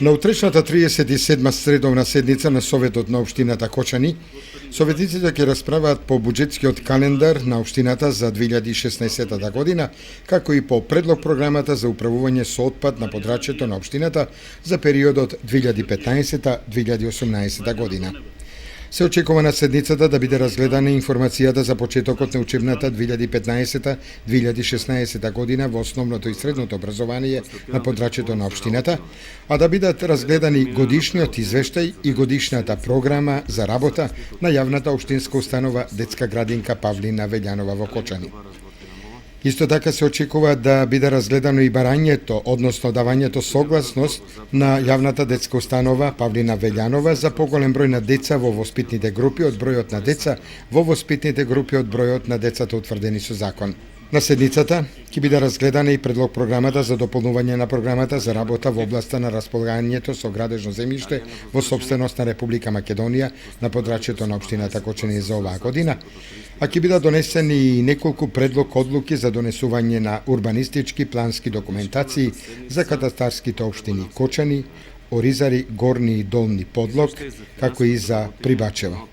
На утрешната 37-ма средовна седница на Советот на Општината Кочани, советниците ќе расправаат по буџетскиот календар на Општината за 2016 година, како и по предлог програмата за управување со отпад на подрачјето на Општината за периодот 2015-2018 година. Се очекува на седницата да биде разгледана информацијата за почетокот на учебната 2015-2016 година во основното и средното образование на подрачјето на Општината, а да бидат разгледани годишниот извештај и годишната програма за работа на јавната општинска установа Детска градинка Павлина Велјанова во Кочани. Исто така се очекува да биде разгледано и барањето, односно давањето согласност на јавната детска установа Павлина Велјанова за поголем број на деца во воспитните групи од бројот на деца во воспитните групи од бројот на децата утврдени со закон. На седницата ќе биде разгледана и предлог програмата за дополнување на програмата за работа во областа на располагањето со градежно земјиште во сопственост на Република Македонија на подрачјето на Општината Кочани за оваа година, а ќе бидат донесени и неколку предлог одлуки за донесување на урбанистички плански документации за катастарските општини Кочани, Оризари, Горни и Долни Подлог, како и за Прибачево.